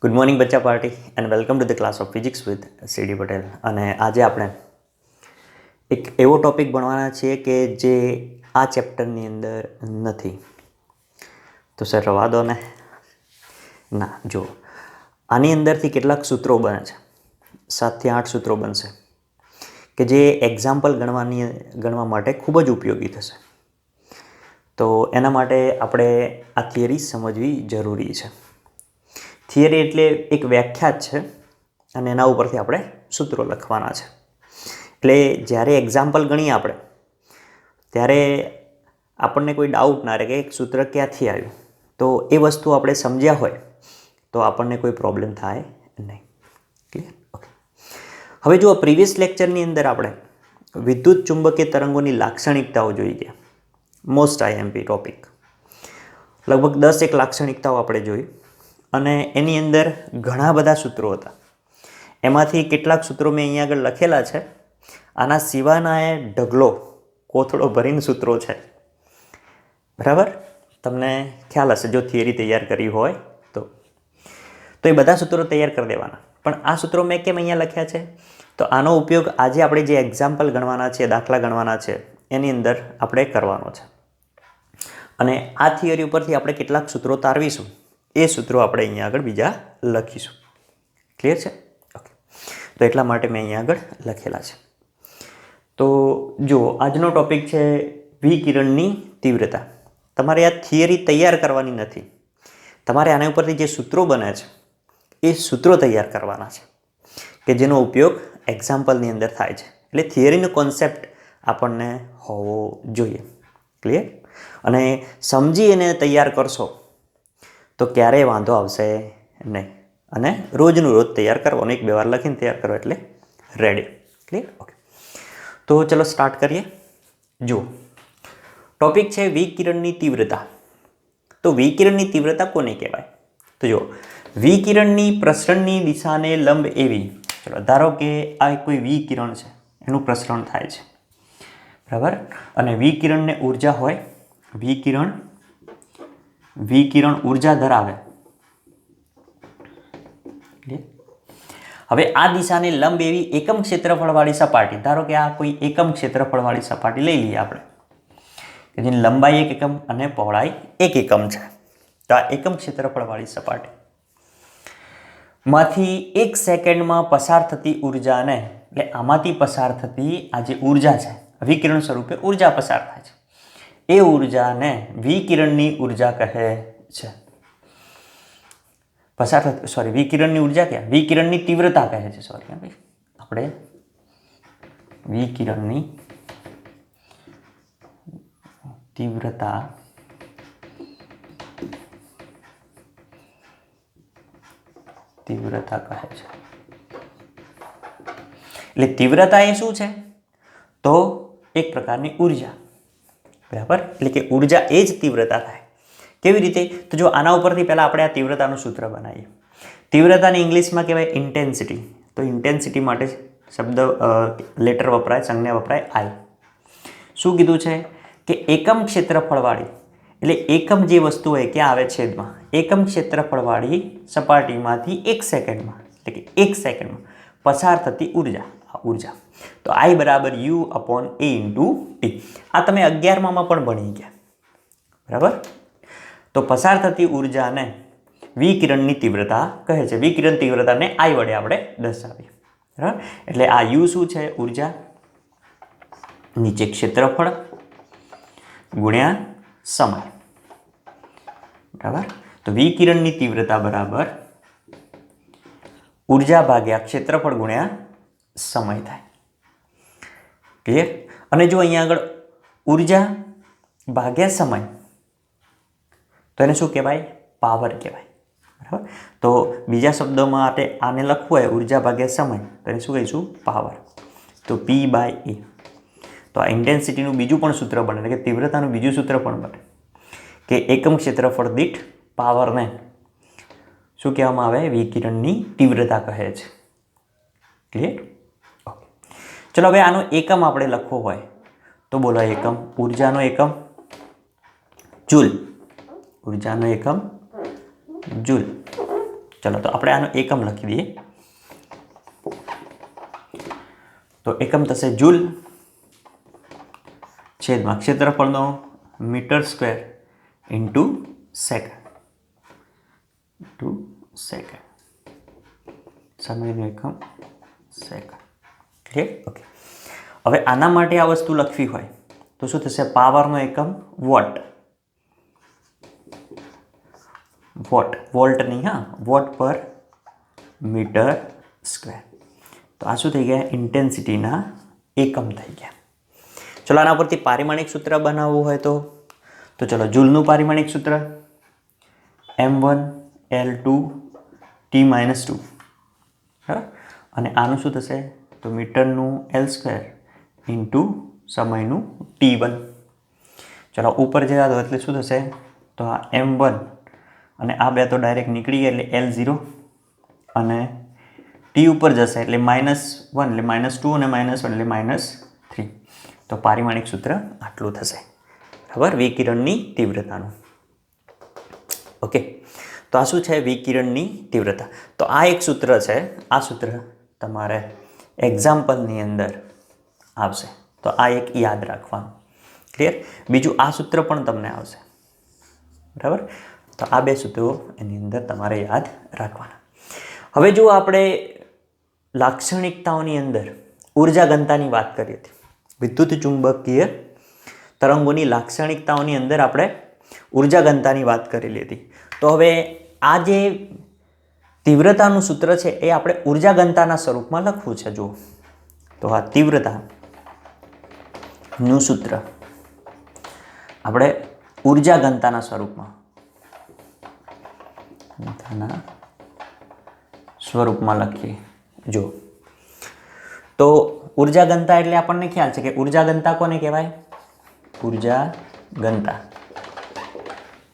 Good morning બચ્ચા party and welcome to the class of physics with CD Patel. અને આજે આપણે એક એવો ટૉપિક ભણવાના છીએ કે જે આ ચેપ્ટરની અંદર નથી. તો સર રવા દો ને. ના, જો આની અંદરથી કેટલાક સૂત્રો બને છે, 7 થી 8 સૂત્રો બનશે કે જે એક્ઝામ્પલ ગણવા માટે ખૂબ જ ઉપયોગી થશે. તો એના માટે આપણે આ થિયરી સમજવી જરૂરી છે. થિયરી એટલે એક વ્યાખ્યા જ છે અને એના ઉપરથી આપણે સૂત્રો લખવાના છે. એટલે જ્યારે એક્ઝામ્પલ ગણીએ આપણે ત્યારે આપણને કોઈ ડાઉટ ના રહે કે એક સૂત્ર ક્યાંથી આવ્યું. તો એ વસ્તુ આપણે સમજ્યા હોય તો આપણને કોઈ પ્રોબ્લેમ થાય નહીં. ક્લિયર? ઓકે. હવે જો પ્રીવિયસ લેક્ચરની અંદર આપણે વિદ્યુત ચુંબકીય તરંગોની લાક્ષણિકતાઓ જોઈ ગયા. Most IMP topic. લગભગ 10 લાક્ષણિકતાઓ આપણે જોઈ અને એની અંદર ઘણા બધા સૂત્રો હતા. એમાંથી કેટલાક સૂત્રો મેં અહીંયા આગળ લખેલા છે. આના સિવાયના એ ઢગલો કોથળો ભરીને સૂત્રો છે. બરાબર? તમને ખ્યાલ હશે જો થિયરી તૈયાર કરી હોય તો એ બધા સૂત્રો તૈયાર કરી દેવાના. પણ આ સૂત્રો મેં કેમ અહીંયા લખ્યા છે? તો આનો ઉપયોગ આજે આપણે જે એક્ઝામ્પલ ગણવાના છે, દાખલા ગણવાના છે, એની અંદર આપણે કરવાનો છે. અને આ થિયરી ઉપરથી આપણે કેટલાક સૂત્રો તારવીશું. એ સૂત્રો આપણે અહીંયા આગળ બીજા લખીશું. ક્લિયર છે? ઓકે. તો એટલા માટે મેં અહીંયા આગળ લખેલા છે. તો જો આજનો ટોપિક છે વિકિરણની તીવ્રતા. તમારે આ થિયરી તૈયાર કરવાની નથી. તમારે આના ઉપરથી જે સૂત્રો બને છે એ સૂત્રો તૈયાર કરવાના છે કે જેનો ઉપયોગ એક્ઝામ્પલની અંદર થાય છે. એટલે થિયરીનો કોન્સેપ્ટ આપણને હોવો જોઈએ. ક્લિયર? અને સમજી એને તૈયાર કરશો તો ક્યારેય વાંધો આવશે નહીં. અને રોજનું રોજ તૈયાર કરવાનું, 1-2 વાર લખીને તૈયાર કરો એટલે રેડી. ક્લિયર? ઓકે. તો ચલો સ્ટાર્ટ કરીએ. જુઓ, ટોપિક છે વિકિરણની તીવ્રતા. તો વિકિરણની તીવ્રતા કોને કહેવાય? તો જુઓ, વિકિરણની પ્રસરણની દિશાને લંબ એવી. ચલો ધારો કે આ કોઈ વિકિરણ છે, એનું પ્રસરણ થાય છે. બરાબર? અને વિકિરણને ઉર્જા હોય, વિકિરણ ઉર્જા ધરાવે. હવે આ દિશાને લંબ એવી એકમ ક્ષેત્રફળવાળી સપાટી, ધારો કે આ કોઈ એકમ ક્ષેત્રફળવાળી સપાટી લઈ લઈએ આપણે કે જેની લંબાઈ 1 એકમ અને પહોળાઈ 1 એકમ છે. તો આ એકમ ક્ષેત્રફળવાળી સપાટી માંથી 1 સેકન્ડમાં પસાર થતી ઉર્જાને, એટલે આમાંથી પસાર થતી આ જે ઉર્જા છે, વિકિરણ સ્વરૂપે ઉર્જા પસાર થાય છે, એ ઉર્જાને વિકિરણની ઉર્જા કહે છે. પસાર થતી, સોરી, વિકિરણની ઉર્જા ક્યાં? વિકિરણની તીવ્રતા કહે છે. સોરી, આપણે વિકિરણની તીવ્રતા કહે છે. એટલે તીવ્રતા એ શું છે? તો એક પ્રકારની ઉર્જા. બરાબર? એટલે કે ઉર્જા એ જ તીવ્રતા થાય. કેવી રીતે? તો જો આના ઉપરથી પહેલાં આપણે આ તીવ્રતાનું સૂત્ર બનાવીએ. તીવ્રતાને ઇંગ્લિશમાં કહેવાય ઇન્ટેન્સિટી. તો ઇન્ટેન્સિટી માટે શબ્દ લેટર વપરાય, સંજ્ઞા વપરાય આઈ. શું કીધું છે કે એકમ ક્ષેત્રફળવાળી, એટલે એકમ જે વસ્તુ હોય ક્યાં આવે? છેદમાં. એકમ ક્ષેત્રફળવાળી સપાટીમાંથી 1 સેકન્ડમાં, એટલે કે 1 સેકન્ડમાં પસાર થતી ઉર્જા, આ ઉર્જા. તો I બરાબર U/A × T. આ તમે 11માં પણ ભણી ગયા. બરાબર? તો પસાર થતી ઉર્જાને વિકિરણની તીવ્રતા કહે છે. વિકિરણ તીવ્રતાને I વડે આપણે દર્શાવીએ. બરાબર? એટલે આ U શું છે? ઉર્જા, નીચે ક્ષેત્રફળ ગુણ્યા સમય. બરાબર? તો વિકિરણની તીવ્રતા બરાબર ઉર્જા ભાગ્યા ક્ષેત્રફળ ગુણ્યા સમય થાય. ક્લિયર? અને જો અહીંયા આગળ ઉર્જા ભાગ્યા સમય, તો એને શું કહેવાય? પાવર કહેવાય. બરાબર? તો બીજા શબ્દોમાં આપણે આને લખવું હોય ઉર્જા ભાગ્યા સમય, તો એને શું કહીશું? પાવર. તો P/A. તો આ ઇન્ટેન્સિટીનું બીજું પણ સૂત્ર બને, એટલે કે તીવ્રતાનું બીજું સૂત્ર પણ બને કે એકમ ક્ષેત્રફળ દીઠ પાવરને શું કહેવામાં આવે? વિકિરણની તીવ્રતા કહે છે. ક્લિયર? ઓકે. ચલો હવે આનો એકમ આપણે લખવો હોય તો બોલો એકમ. ઉર્જાનો એકમ જૂલ. ઉર્જાનો એકમ જૂલ. ચલો તો આપણે આનો એકમ લખી દઈએ. તો એકમ થશે જૂલ છેદમાં ક્ષેત્રફળનો મીટર સ્ક્વેર ઇન્ટુ સેકન્ડ સમયનું એકમ સેકન્ડ. ક્લિયર? ઓકે. હવે આના માટે આ વસ્તુ લખવી હોય તો શું થશે? પાવરનો એકમ વોટ. વોલ્ટ નહીં, હા, વોટ પર મીટર સ્ક્વેર. તો આ શું થઈ ગયા? ઇન્ટેન્સિટીના એકમ થઈ ગયા. ચલો આના પરથી પારિમાણિક સૂત્ર બનાવવું હોય તો ચલો જૂલનું પારિમાણિક સૂત્ર m1L2 T-2. બરાબર. અને આનું શું થશે? તો મીટરનું L² ઇન્ટુ સમયનું T1. ચલો ઉપર જવા દો એટલે શું થશે? તો આ m1 અને આ બે તો ડાયરેક્ટ નીકળી ગયા એટલે L0 અને ટી ઉપર જશે એટલે -1 એટલે -2 અને -1 એટલે -3. તો પારિમાણિક સૂત્ર આટલું થશે. બરાબર, વિકિરણની તીવ્રતાનું. ઓકે, તો આ શું છે? વિકિરણની તીવ્રતા. તો આ એક સૂત્ર છે. આ સૂત્ર તમારે એક્ઝામ્પલની અંદર આવશે, તો આ એક યાદ રાખવાનું. ક્લિયર? બીજું આ સૂત્ર પણ તમને આવશે. બરાબર, તો આ બે સૂત્રો એની અંદર તમારે યાદ રાખવાના. હવે જો આપણે લાક્ષણિકતાઓની અંદર ઉર્જા ઘનતાની વાત કરી હતી, વિદ્યુત ચુંબકીય તરંગોની લાક્ષણિકતાઓની અંદર આપણે ઉર્જા ઘનતાની વાત કરેલી હતી. તો હવે આ જે તીવ્રતાનું સૂત્ર છે એ આપણે ઉર્જા ઘનતાના સ્વરૂપમાં લખવું છે. જુઓ તો આ તીવ્રતાનું સૂત્ર આપણે ઉર્જા ઘનતાના સ્વરૂપમાં લખીએ. જો તો ઉર્જા ઘનતા એટલે આપણને ખ્યાલ છે કે ઉર્જા ઘનતા કોને કહેવાય? ઉર્જા ઘનતા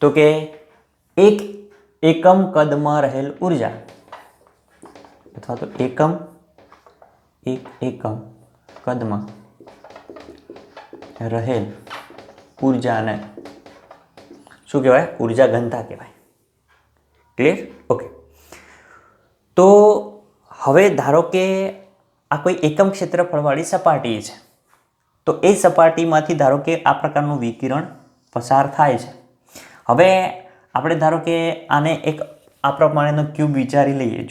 તો કે એક એકમ કદમાં રહેલ ઉર્જા અથવા તો એક એકમ કદમાં રહેલ ઉર્જાને શું કહેવાય? ઉર્જા ઘનતા કહેવાય. ક્લિયર? ઓકે. તો હવે ધારો કે આ કોઈ એકમ ક્ષેત્રફળવાળી સપાટી છે, તો એ સપાટીમાંથી ધારો કે આ પ્રકારનું વિકિરણ પસાર થાય છે. હવે આપણે ધારો કે આને એક આ પ્રમાણેનો ક્યુબ વિચારી લઈએ.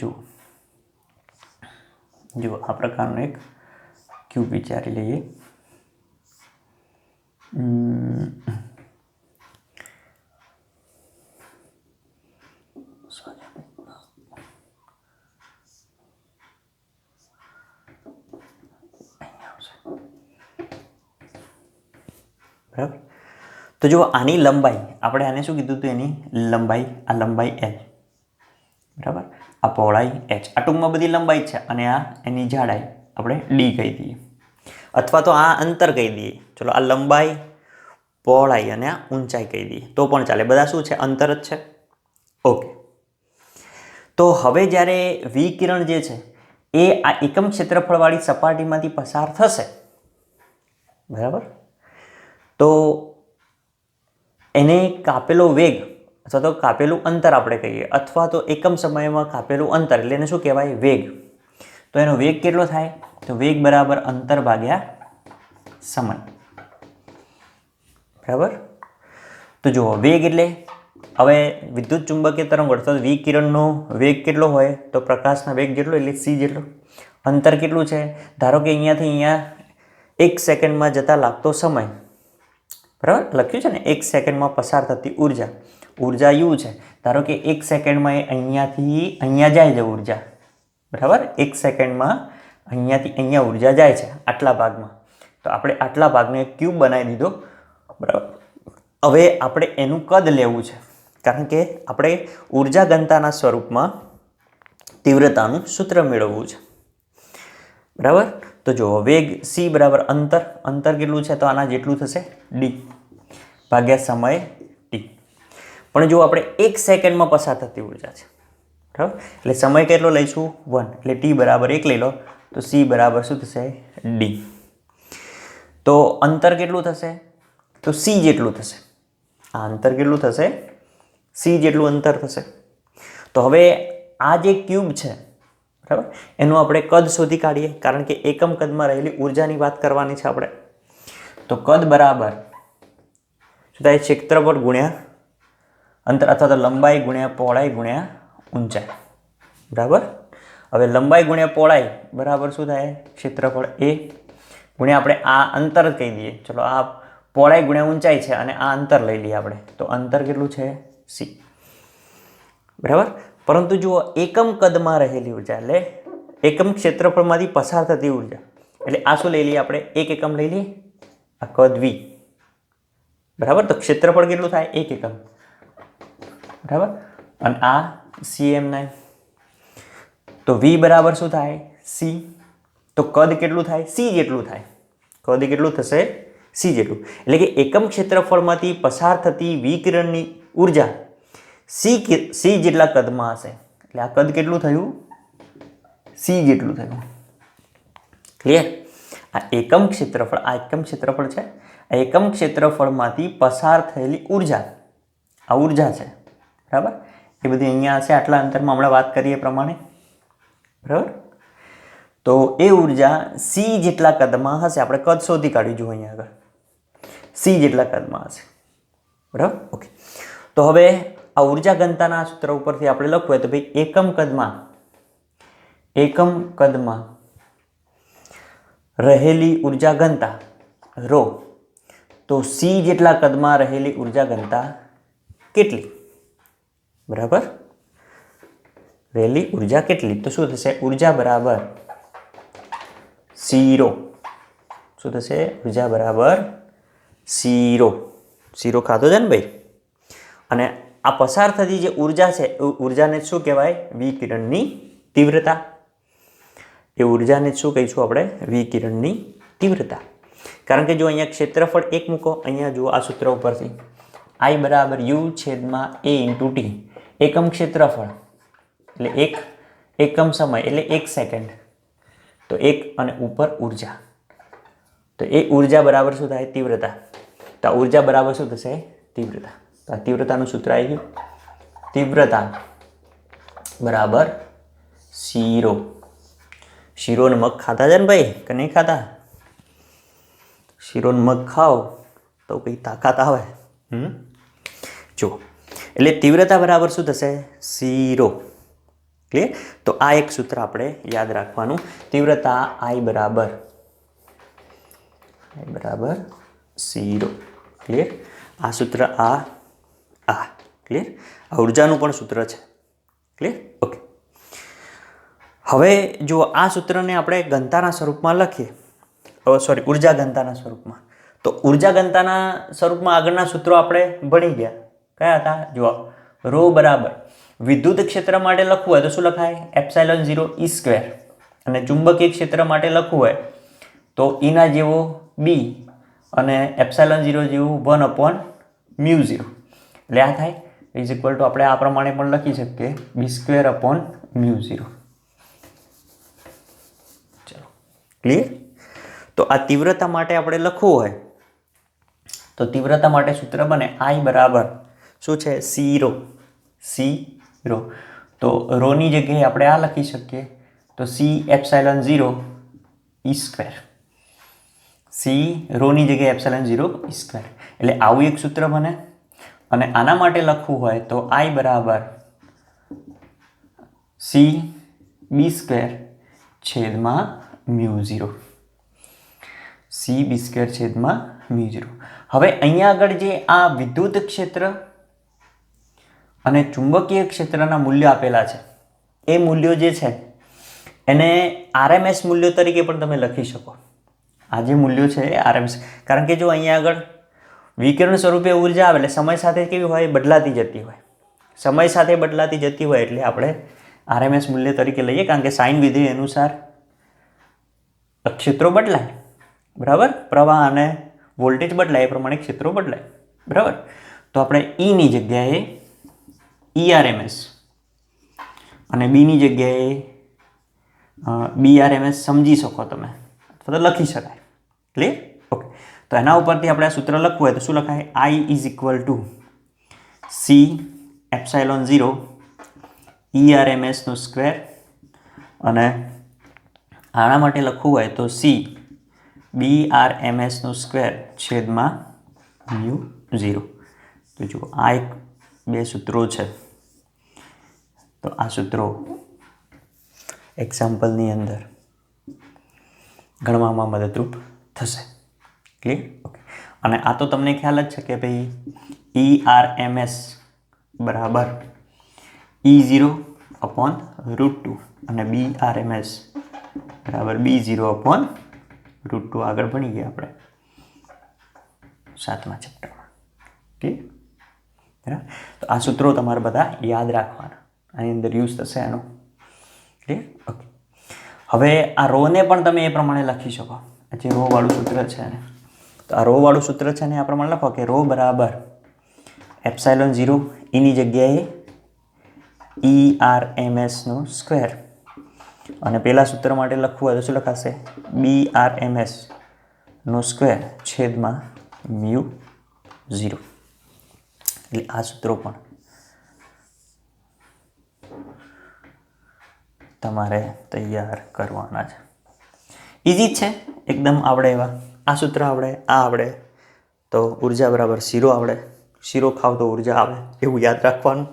જુઓ આ પ્રકારનો એક ક્યુબ વિચારી લઈએ. બરાબર. તો જો આની લંબાઈ આપણે આને શું કીધું હતું? એની લંબાઈ, આ લંબાઈ L. બરાબર, આ પહોળાઈ H. આ ટૂંકમાં બધી લંબાઈ છે અને આ એની જાડાઈ આપણે D કહી દઈએ, અથવા તો આ અંતર કહી દઈએ. ચલો આ લંબાઈ, પહોળાઈ અને આ ઊંચાઈ કહી દઈએ તો પણ ચાલે. બધા શું છે? અંતર જ છે. ઓકે. તો હવે જ્યારે વિકિરણ જે છે એ આ એકમ ક્ષેત્રફળવાળી સપાટીમાંથી પસાર થશે, બરાબર, તો એને કાપેલો વેગ અથવા તો કાપેલું અંતર આપણે કહીએ, અથવા તો એકમ સમયમાં કાપેલું અંતર એટલે એને શું કહેવાય? વેગ. તો એનો વેગ કેટલો થાય? તો વેગ બરાબર અંતર ભાગ્યા સમય. બરાબર. તો જુઓ વેગ એટલે હવે વિદ્યુત ચુંબકીય તરંગ અર્થાત વિકિરણનો વેગ કેટલો હોય? તો પ્રકાશના વેગ જેટલો એટલે c જેટલો. અંતર કેટલું છે? ધારો કે અહીંયાથી અહીંયા 1 સેકન્ડમાં જતા લાગતો સમય. બરાબર, લખ્યું છે ને 1 સેકન્ડમાં પસાર થતી ઉર્જા. ઉર્જા u છે. ધારો કે 1 સેકન્ડમાં એ અહીંયાથી અહીંયા જાય છે ઉર્જા. બરાબર, 1 સેકન્ડમાં અહીંયાથી અહીંયા ઉર્જા જાય છે આટલા ભાગમાં. તો આપણે આટલા ભાગને ક્યુબ બનાવી દીધો. બરાબર. હવે આપણે એનું કદ લેવું છે, કારણ કે આપણે ઉર્જા ઘનતાના સ્વરૂપમાં તીવ્રતાનું સૂત્ર મેળવવું છે. બરાબર. તો જુઓ વેગ c બરાબર અંતર કેટલું છે? તો આના જેટલું થશે d ભાગ્યા સમય t. પણ જો આપણે 1 સેકન્ડમાં પસાર થતી ઉર્જા છે, બરાબર, એટલે સમય કેટલો લઈશું? 1 એટલે t બરાબર 1 લઈ લો તો c બરાબર શું થશે? d. તો અંતર કેટલું થશે? તો c જેટલું થશે. આ અંતર કેટલું થશે? c જેટલું અંતર થશે. તો હવે આ જે ક્યુબ છે બરાબર એનું આપણે કદ શોધી કાઢીએ કારણ કે એકમ કદમાં રહેલી ઉર્જાની વાત કરવાની છે આપણે. તો કદ બરાબર શું થાય? ક્ષેત્રફળ ગુણ્યા અંતર અથવા તો લંબાઈ ગુણ્યા પહોળાઈ ગુણ્યા ઊંચાઈ બરાબર. હવે લંબાઈ ગુણ્યા પહોળાઈ બરાબર શું થાય? ક્ષેત્રફળ એ ગુણ્યા આપણે આ અંતર કહી દઈએ. ચલો આ પહોળાઈ ગુણ્યા ઊંચાઈ છે અને આ અંતર લઈ લઈએ આપણે. તો અંતર કેટલું છે? સી બરાબર. પરંતુ જુઓ એકમ કદમાં રહેલી ઉર્જા એટલે એકમ ક્ષેત્રફળમાંથી પસાર થતી ઉર્જા એટલે આ શું લઈ લઈએ આપણે? 1 એકમ લઈ લઈએ. આ કદ વી બરાબર. તો ક્ષેત્રફળ કેટલું થાય? 1 એકમ બરાબર. અને આ cm9 તો v બરાબર શું થાય? c. તો કદ કેટલું થાય? c જેટલું થાય. કદ કેટલું થશે? c જેટલું. એટલે કે એકમ ક્ષેત્રફળમાંથી પસાર થતી વિકિરણની ઉર્જા c જેટલા કદમાં હશે. એટલે આ કદ કેટલું થયું? c જેટલું થયું. ક્લિયર? આ એકમ ક્ષેત્રફળ છે. આ એકમ ક્ષેત્રફળમાંથી પસાર થયેલી ઉર્જા આ ઉર્જા છે બરાબર. એ બધી અહીંયા હશે આટલા અંતરમાં હમણાં વાત કરીએ પ્રમાણે બરાબર. તો એ ઉર્જા c જેટલા કદમાં હશે. આપણે કદ શોધી કાઢ્યું જુઓ અહીંયા આગળ c જેટલા કદમાં હશે બરાબર. ઓકે. તો હવે આ ઉર્જા ઘનતાના સૂત્ર ઉપરથી આપણે લખવું હોય તો ભાઈ એકમ કદમાં રહેલી ઉર્જા ઘનતા રો. તો c જેટલા કદમાં રહેલી ઉર્જા ઘનતા કેટલી? બરાબર. રહેલી ઉર્જા કેટલી? તો શું થશે? ઉર્જા બરાબર c₀. શું થશે? ઉર્જા બરાબર c₀. c₀ ખાધો છે ને ભાઈ. અને આ પસાર થતી જે ઉર્જા છે એ ઉર્જાને શું કહેવાય? વિકિરણની તીવ્રતા. એ ઉર્જાને શું કહીશું આપણે? વિકિરણની તીવ્રતા. કારણ કે જો અહીંયા ક્ષેત્રફળ 1 મૂકો, અહીંયા જુઓ આ સૂત્ર ઉપરથી I બરાબર U/A × T. એકમ ક્ષેત્રફળ એટલે એકમ સમય એટલે 1 સેકન્ડ. તો 1 અને ઉપર ઉર્જા. તો એ ઉર્જા બરાબર શું થાય? તીવ્રતા. તો આ ઉર્જા બરાબર શું થશે? તીવ્રતા. તો આ તીવ્રતાનું સૂત્ર આવી ગયું. તીવ્રતા બરાબર c₀. શીરો ને મગ ખાતા છે ને ભાઈ કે નહીં ખાતા? શીરો ને મગ ખાઓ તો કંઈ તાકાત આવે. જુઓ એટલે તીવ્રતા બરાબર શું થશે? c₀. ક્લિયર? તો આ એક સૂત્ર આપણે યાદ રાખવાનું. તીવ્રતા I બરાબર c₀. ક્લિયર? આ સૂત્ર આ ક્લિયર? આ ઉર્જાનું પણ સૂત્ર છે. ક્લિયર? ઓકે. હવે જો આ સૂત્રને આપણે ઘનતાના સ્વરૂપમાં લખીએ, ઉર્જા ઘનતાના સ્વરૂપમાં, તો ઉર્જા ઘનતાના સ્વરૂપમાં આગળના સૂત્રો આપણે ભણી ગયા. કયા હતા? જુઓ રો બરાબર વિદ્યુત ક્ષેત્ર માટે લખવું હોય તો શું લખાય? ε0 E². અને ચુંબકીય ક્ષેત્ર માટે લખવું હોય તો ઈના જેવો b અને ε0 જેવું 1/μ0. એટલે આ થાય ઇઝ ઇક્વલ ટુ આપણે આ પ્રમાણે પણ લખી શકીએ b²/μ0. ચલો ક્લિયર? તો આ તીવ્રતા માટે આપણે લખવું હોય તો તીવ્રતા માટે સૂત્ર બને I બરાબર શું છે? c₀. તો રોની જગ્યાએ આપણે આ લખી શકીએ તો c∈0 E². રોની જગ્યાએ ε0 E². એટલે આવું એક સૂત્ર બને. અને આના માટે લખવું હોય તો I બરાબર cb²/μ0. cb²/μ0. હવે અહીંયા આગળ જે આ વિદ્યુત ક્ષેત્ર અને ચુંબકીય ક્ષેત્રના મૂલ્યો આપેલા છે એ મૂલ્યો જે છે એને RMS મૂલ્યો તરીકે પણ તમે લખી શકો. આ જે મૂલ્યો છે એ RMS, કારણ કે જો અહીંયા આગળ વિકિરણ સ્વરૂપે ઉર્જા આવે એટલે સમય સાથે કેવી હોય? બદલાતી જતી હોય. સમય સાથે બદલાતી જતી હોય એટલે આપણે RMS મૂલ્ય તરીકે લઈએ, કારણ કે સાઇન વિધેય અનુસાર ક્ષેત્રો બદલાય બરાબર. પ્રવાહ અને વોલ્ટેજ બદલાય એ પ્રમાણે ક્ષેત્રો બદલાય બરાબર. તો આપણે E ની જગ્યાએ ERMS અને B ની જગ્યાએ BRMS સમજી શકો તમે, અથવા તો લખી શકાય. ક્લિયર? ઓકે. તો એના ઉપરથી આપણે આ સૂત્ર લખવું હોય તો શું લખાય? I = C∈0 ERMS નો સ્ક્વેર અને આના માટે લખવું હોય તો C BRMS નો સ્ક્વેર છેદમાં મ્યુ 0. તો જુઓ આ એક બે સૂત્રો છે. તો આ સૂત્રો એક્ઝામ્પલની અંદર ગણવામાં મદદરૂપ થશે. ક્લિયર? ઓકે. અને આ તો તમને ખ્યાલ જ છે કે ભાઈ ERMS બરાબર E0/√2 અને BRMS બરાબર B0/√2 આગળ ભણી ગયા આપણે 7મા ચેપ્ટરમાં. ક્લિયર? બરાબર. તો આ સૂત્રો તમારે બધા યાદ રાખવાના, આની અંદર યુઝ થશે એનો. ક્લિયર? ઓકે. હવે આ રોને પણ તમે એ પ્રમાણે લખી શકો. જે રો વાળું સૂત્ર છે ને, તો આ રો વાળું સૂત્ર છે ને આ પ્રમાણે લખો કે રો બરાબર ε0 એની જગ્યાએ ERMS નો સ્ક્વેર અને પેલા સૂત્ર માટે લખવું હોય તો શું લખાશે? BRMS નો સ્ક્વેર છેદમાં મ્યુ 0. એટલે આ સૂત્રો પણ તમારે તૈયાર કરવાના છે. ઇઝી છે એકદમ, આવડે એવા. આ સૂત્ર આવડે, આ આવડે તો ઉર્જા બરાબર શીરો આવડે, શીરો ખાવ તો ઉર્જા આવે, એવું યાદ રાખવાનું.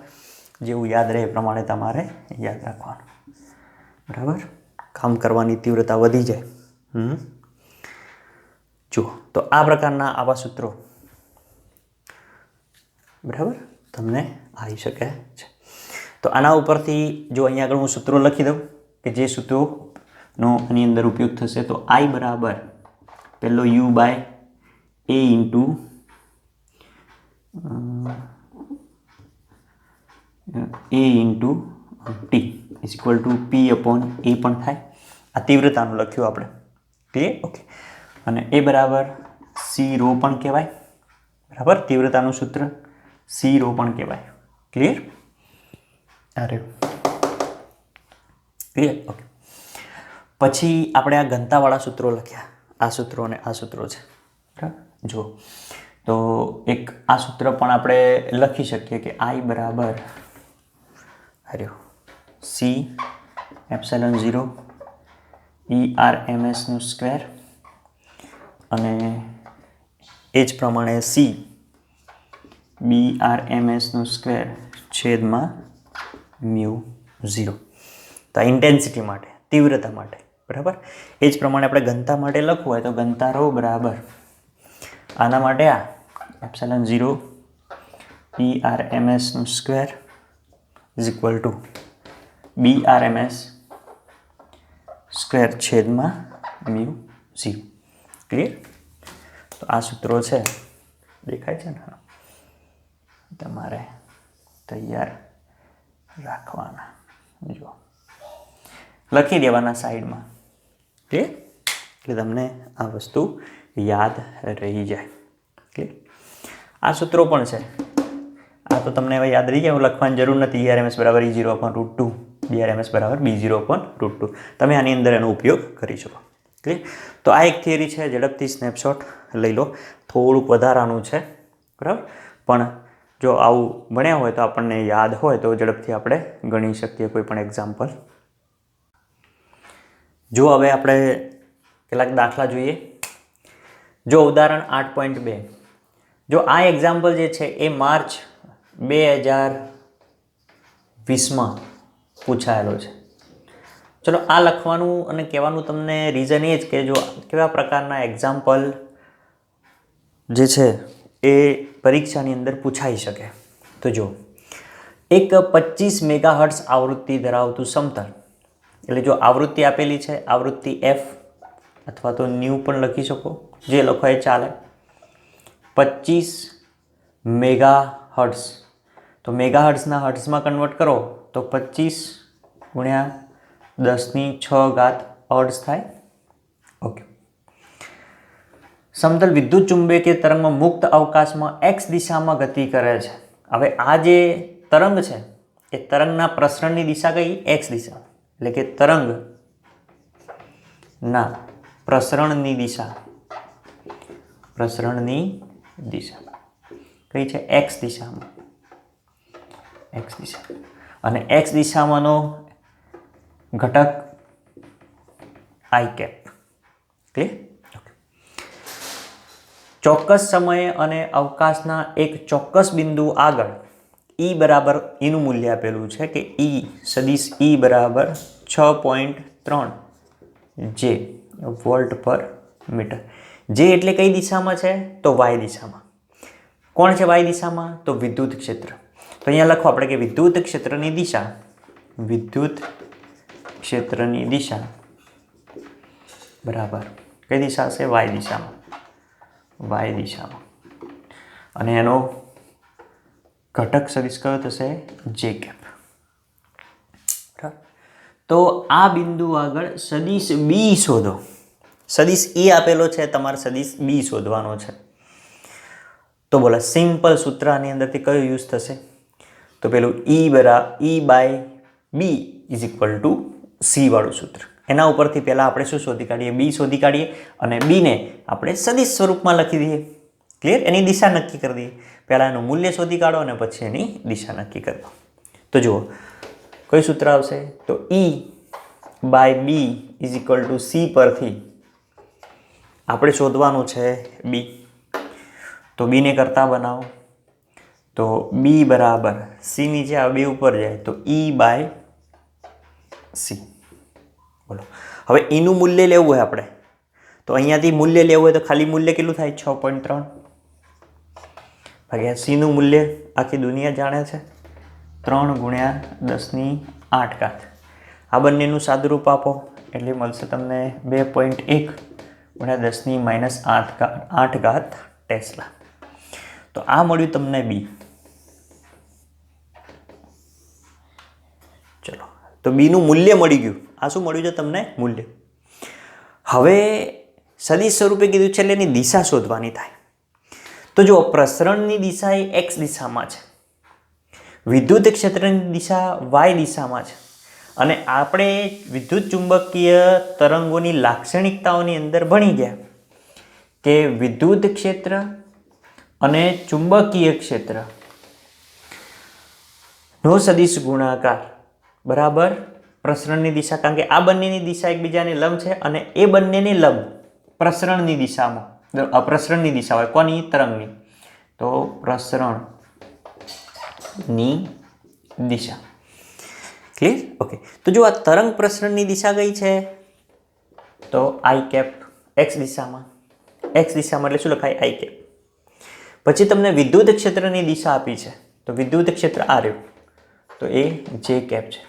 જેવું યાદ રહે એ પ્રમાણે તમારે યાદ રાખવાનું. બરાબર? કામ કરવાની તીવ્રતા વધી જાય. જુઓ, તો આ પ્રકારના આવા સૂત્રો બરાબર તમને આવી શકે છે. તો આના ઉપરથી જો અહીંયા આગળ હું સૂત્રો લખી દઉં કે જે સૂત્રોનો આની અંદર ઉપયોગ થશે, તો I બરાબર પહેલો U/A into T is equal two P/A પણ થાય. આ તીવ્રતાનું લખ્યું આપણે. ક્લિયર? ઓકે. અને એ બરાબર C રો પણ કહેવાય. બરાબર? તીવ્રતાનું સૂત્ર C રો પણ કહેવાય. ક્લિયર? અરે ક્લિયર? ઓકે. પછી આપણે આ ઘનતાવાળા સૂત્રો લખ્યા. આ સૂત્રો અને આ સૂત્રો છે. બરાબર? જુઓ, તો એક આ સૂત્ર પણ આપણે લખી શકીએ કે I બરાબર C ε0 ERMS નો સ્ક્વેર અને એ જ પ્રમાણે C BRMS નો સ્ક્વેર છેદમાં મ્યુ 0. તો આ ઇન્ટેન્સિટી માટે, તીવ્રતા માટે. બરાબર? એ જ પ્રમાણે આપણે ઘનતા માટે લખવું હોય તો ઘનતા રો બરાબર આના માટે આ ε0 ERMS નો square is equal to BRMS square છેદમાં મ્યુ 0. ક્લિયર? તો આ સૂત્રો છે, દેખાય છે ને, તમારે તૈયાર રાખવાના. જો લખી દેવાના સાઈડમાં. ક્લિયર? એટલે તમને આ વસ્તુ યાદ રહી જાય. ક્લિયર? આ સૂત્રો પણ છે, આ તો તમને હવે યાદ રહી જાય, લખવાની જરૂર નથી. ERMS બરાબર E0/√2, BRMS બરાબર B0/√2. તમે આની અંદર એનો ઉપયોગ કરી શકો. ક્લિયર? તો આ એક થિયરી છે, ઝડપથી સ્નેપશોટ લઈ લો. થોડુંક વધારાનું છે. બરાબર? પણ જો આવું ભણ્યા હોય તો આપણને યાદ હોય તો ઝડપથી આપણે ગણી શકીએ કોઈ પણ એક્ઝામ્પલ. જો હવે આપણે કેટલાક દાખલા જોઈએ. જો ઉદાહરણ 8.2, જો આ એક્ઝામ્પલ જે છે એ માર્ચ 2020માં પૂછાયેલો છે. ચલો આ લખવાનું અને કહેવાનું તમને રીઝન એ જ કે જો કેવા પ્રકારના એક્ઝામ્પલ જે છે એ પરીક્ષાની અંદર પૂછાઈ શકે. તો જો એક 25 મેગાહર્ટ્ઝ આવૃત્તિ ધરાવતું સમતલ, એટલે જો આવૃત્તિ આપેલી છે, આવૃત્તિ F અથવા તો ન્યૂ પણ લખી શકો, જે લખો એ ચાલે. 25 મેગાહર્ટ્ઝ, તો મેગાહર્ટ્ઝના હર્ટ્ઝમાં કન્વર્ટ કરો તો 25 ગુણ્યા 10⁶ હર્ટ્ઝ થાય. ઓકે. સમતલ વિદ્યુત ચુંબકીય તરંગમાં મુક્ત અવકાશમાં x દિશામાં ગતિ કરે છે. હવે આ જે તરંગ છે એ તરંગના પ્રસરણની દિશા કઈ? x દિશા. એટલે કે તરંગના પ્રસરણની દિશા કઈ છે? x દિશામાં. x દિશા. અને એક્સ દિશામાંનો ઘટક આઈ કેપ. ક્લિયર? ચોક્કસ સમયે અને અવકાશના એક ચોક્કસ બિંદુ આગળ ઈ બરાબર ઈનું મૂલ્ય આપેલું છે કે ઈ સદિશ ઈ બરાબર 6.3 જે વોલ્ટ પર મીટર. જે એટલે કઈ દિશામાં છે? તો વાય દિશામાં. કોણ છે વાય દિશામાં? તો વિદ્યુત ક્ષેત્ર. તો અહીંયા લખો આપણે કે વિદ્યુત ક્ષેત્રની દિશા બરાબર કઈ દિશા હશે? વાય દિશામાં. અને એનો ઘટક સદિશ કયો થશે? જે કેપ. બરાબર. તો આ બિંદુ આગળ સદિશ બી શોધો. સદિશ ઈ આપેલો છે, તમારે સદિશ બી શોધવાનો છે. તો બોલો સિમ્પલ સૂત્ર આની અંદરથી કયો યુઝ થશે? તો પેલું E by B is equal to C વાળું સૂત્ર. એના ઉપરથી પહેલાં આપણે શું શોધી કાઢીએ? બી શોધી કાઢીએ અને બીને આપણે સદિશ સ્વરૂપમાં લખી દઈએ. ક્લિયર? એની દિશા નક્કી કરી દઈએ. પહેલાં એનું મૂલ્ય શોધી કાઢો અને પછી એની દિશા નક્કી કરી દો. તો જુઓ કયું સૂત્ર આવશે? તો E by B is equal to C પરથી આપણે શોધવાનું છે બી. તો બીને કરતા બનાવો. તો બી બરાબર સી નીચે આ બે ઉપર જાય તો ઈ બાય સી. બોલો હવે ઈનું મૂલ્ય લેવું હોય આપણે તો અહીંયાથી મૂલ્ય લેવું હોય તો ખાલી મૂલ્ય કેટલું થાય? 6.3 ભાગ્યા સીનું મૂલ્ય આખી દુનિયા જાણે છે 3 ગુણ્યા 10⁸. આ બંનેનું સાદુરૂપ આપો એટલે મળશે તમને 2.1 ગુણ્યા 10⁻8 ટેસ્લા. તો આ મળ્યું તમને બી. ચલો તો બીનું મૂલ્ય મળી ગયું. આ શું મળ્યું છે તમને? મૂલ્ય. હવે સદિશ સ્વરૂપે કીધું છે એટલે એની દિશા શોધવાની થાય. તો જો પ્રસરણની દિશા એ એક્સ દિશામાં છે, વિદ્યુત ક્ષેત્રની દિશા વાય દિશામાં છે અને આપણે વિદ્યુત ચુંબકીય તરંગોની લાક્ષણિકતાઓની અંદર ભણી ગયા કે વિદ્યુત ક્ષેત્ર અને ચુંબકીય ક્ષેત્ર નો સદિશ ગુણાકાર બરાબર પ્રસરણની દિશા. કારણ કે આ બંનેની દિશા એકબીજાને લંબ છે અને એ બંનેની લંબ પ્રસરણની દિશામાં પ્રસરણની દિશા હોય. કોની? તરંગની. તો પ્રસરણની દિશા. ક્લિયર? ઓકે. તો જો આ તરંગ પ્રસરણની દિશા કઈ છે? તો આઈ કેપ એક્સ દિશામાં. એક્સ દિશામાં એટલે શું લખાય? I cap. પછી તમને વિદ્યુત ક્ષેત્રની દિશા આપી છે તો વિદ્યુત ક્ષેત્ર આ રહ્યું તો એ જે કેપ છે.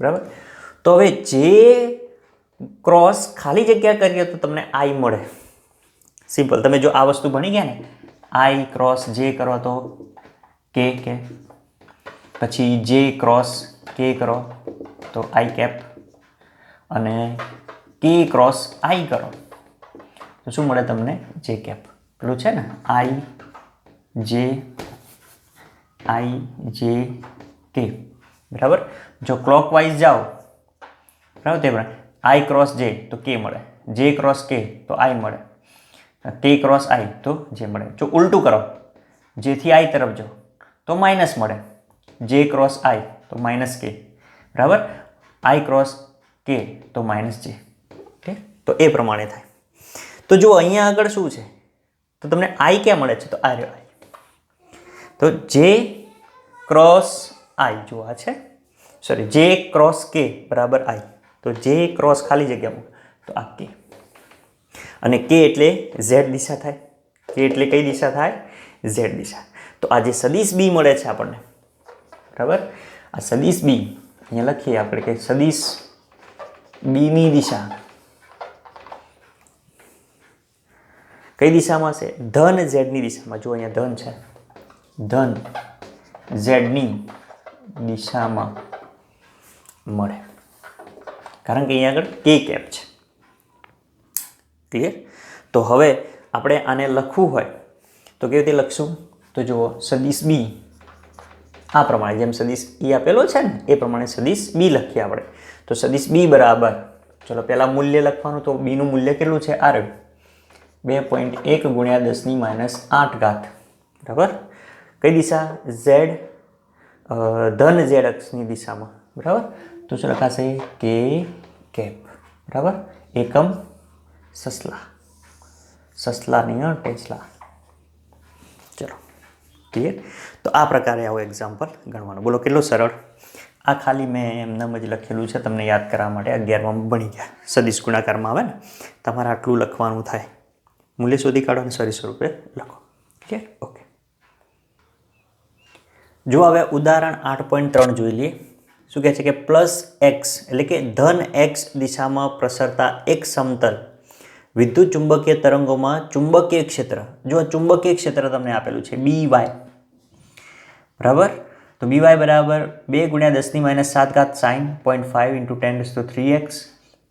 બરાબર. તો હવે જે ક્રોસ ખાલી જગ્યા કરીએ તો તમને આઈ મળે. સિમ્પલ. તમે જો આ વસ્તુ ભણી ગયા ને આઈ ક્રોસ જે કરો તો કે પછી જે ક્રોસ કે કરો તો આઈ કેપ અને કે ક્રોસ આઈ કરો તો શું મળે તમને? જે કેપ. પેલું છે ને આઈ જે કે. બરાબર. જો ક્લોકવાઇઝ જાઓ બરાબર તે પ્રમાણે આઈ ક્રોસ જે તો કે મળે, જે ક્રોસ કે તો આઈ મળે, કે ક્રોસ આઈ તો જે મળે. જો ઉલટું કરો જેથી આઈ તરફ જાઓ તો માઇનસ મળે, જે ક્રોસ આઈ તો માઇનસ કે. બરાબર. આઈ ક્રોસ કે તો માઇનસ જે. ઓકે. તો એ પ્રમાણે થાય. તો જો અહીંયા આગળ શું છે તો તમને આઈ ક્યાં મળે છે? તો આ રહ્યો આઈ. તો જે ક્રોસ આઈ જો આ છે સોરી જે ક્રોસ કે બરાબર આઈ. તો જે ક્રોસ ખાલી જગ્યામાં તો આ કે અને કે એટલે ઝેડ દિશા થાય. કે એટલે કઈ દિશા થાય? ઝેડ દિશા. તો આ જે સદિશ બી મળે છે આપણને બરાબર આ સદિશ બી અહીંયા લખીએ આપણે કે સદિશ બીની દિશા કઈ દિશામાં છે? ધન ઝેડની દિશામાં. જો અહીંયા ધન છે, ધન ઝેડની દિશામાં મળે કારણ કે અહીંયા આગળ કે કેપ છે. ક્લિયર? તો હવે આપણે આને લખવું હોય તો કેવી રીતે લખશું? તો જુઓ સદિશ બી આ પ્રમાણે જેમ સદિશ ઈ આપેલો છે ને એ પ્રમાણે સદિશ બી લખીએ આપણે. તો સદિશ બી બરાબર ચલો પહેલાં મૂલ્ય લખવાનું. તો બીનું મૂલ્ય કેટલું છે? આ રહ્યું 2.1 ગુણ્યા 10⁻8. બરાબર. કઈ દિશા? ઝેડ. ધન ઝેડ અક્ષની દિશામાં, બરાબર. તો શું લખાશે? કે કેપ, બરાબર. એકમ સસલા, સસલા નહીં ટેસ્લા. ચલો ક્લિયર. તો આ પ્રકારે આવો એક્ઝામ્પલ ગણવાનું. બોલો કેટલો સરળ. આ ખાલી મેં એમનામ જ લખેલું છે તમને યાદ કરવા માટે. 11માં ભણી ગયા, સદિશ ગુણાકારમાં આવે ને, તમારે આટલું લખવાનું થાય. મૂલ્ય શોધી કાઢો અને સદિશ સ્વરૂપે લખો. ક્લિયર? ઓકે. જો હવે ઉદાહરણ 8.3 જોઈ લઈએ. શું કહે છે કે પ્લસ એક્સ એટલે કે ધન એક્સ દિશામાં પ્રસરતા એક સમતલ વિદ્યુત ચુંબકીય તરંગોમાં ચુંબકીય ક્ષેત્ર, જો ચુંબકીય ક્ષેત્ર તમને આપેલું છે બી વાય, બરાબર. તો બી વાય બરાબર 2 × 10⁻7 sine 0.5 × 10⁻³ x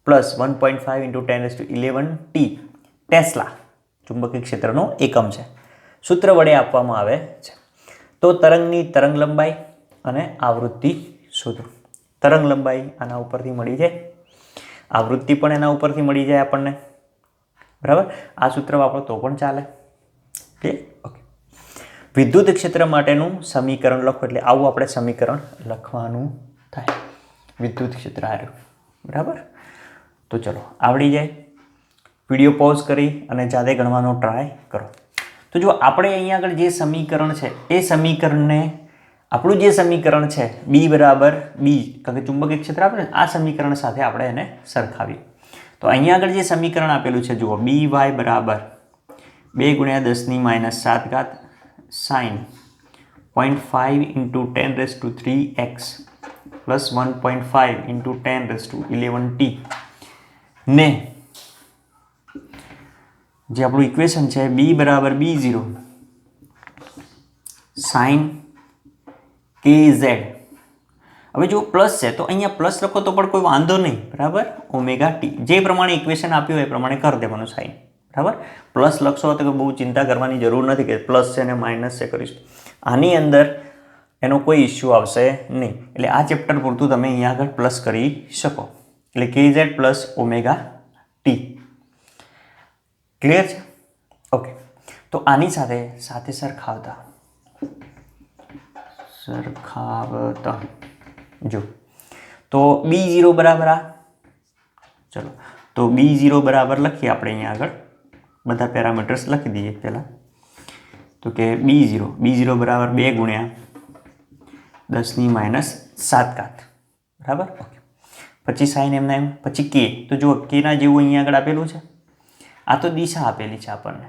plus 1.5 × 10⁻11 t tesla ચુંબકીય ક્ષેત્રનો એકમ છે. સૂત્ર વડે આપવામાં આવે છે. તો તરંગની તરંગ લંબાઈ અને આવૃત્તિ શોધો. તરંગ લંબાઈ આના ઉપરથી મળી જાય, આવૃત્તિ પણ એના ઉપરથી મળી જાય આપણને, બરાબર. આ સૂત્ર વાપરો તો પણ ચાલે. ક્લિયર? ઓકે. વિદ્યુત ક્ષેત્ર માટેનું સમીકરણ લખો, એટલે આવું આપણે સમીકરણ લખવાનું થાય. વિદ્યુત ક્ષેત્ર આવ્યું, બરાબર. તો ચલો આવડી જાય. વિડીયો પોઝ કરી અને જાતે ગણવાનો ટ્રાય કરો. તો જો આપણે અહીંયા આગળ જે સમીકરણ છે એ સમીકરણને આપણું જે સમીકરણ છે બી બરાબર બી, કારણ કે ચુંબકીય ક્ષેત્ર આપણે આ સમીકરણ સાથે આપણે એને સરખાવીએ. તો અહીંયા આગળ જે સમીકરણ આપેલું છે જુઓ, બી વાય બરાબર 2 × 10⁻7 સાઇન 0.5 × 10⁻³ x પ્લસ 1.5 × 10⁻11 t ને જે આપણું ઇક્વેશન છે બી બરાબર B0 સાઇન કે ઝેડ. હવે જો પ્લસ છે તો અહીંયા પ્લસ લખો તો પણ કોઈ વાંધો નહીં, બરાબર. ઓમેગા ટી જે પ્રમાણે ઇક્વેશન આપ્યું હોય એ પ્રમાણે કરી દેવાનું સાઇન, બરાબર. પ્લસ લખશો તો બહુ ચિંતા કરવાની જરૂર નથી કે પ્લસ છે ને માઇનસ છે કરીશું. આની અંદર એનો કોઈ ઇસ્યુ આવશે નહીં. એટલે આ ચેપ્ટર પૂરતું તમે અહીંયા આગળ પ્લસ કરી શકો. એટલે KZ plus omega T. Clear છે? ઓકે. તો આની સાથે સાથે સરખાવતા જો તો B0 બરાબર આ, ચલો તો B0 બરાબર લખીએ આપણે અહીંયા આગળ બધા પેરામીટર્સ લખી દઈએ પહેલાં. તો કે B0 બરાબર 2 × 10⁻7, બરાબર. ઓકે. પછી સાઈન એમના એમ, પછી કે. તો જુઓ કેના જેવું અહીંયા આગળ આપેલું છે. આ તો દિશા આપેલી છે આપણને,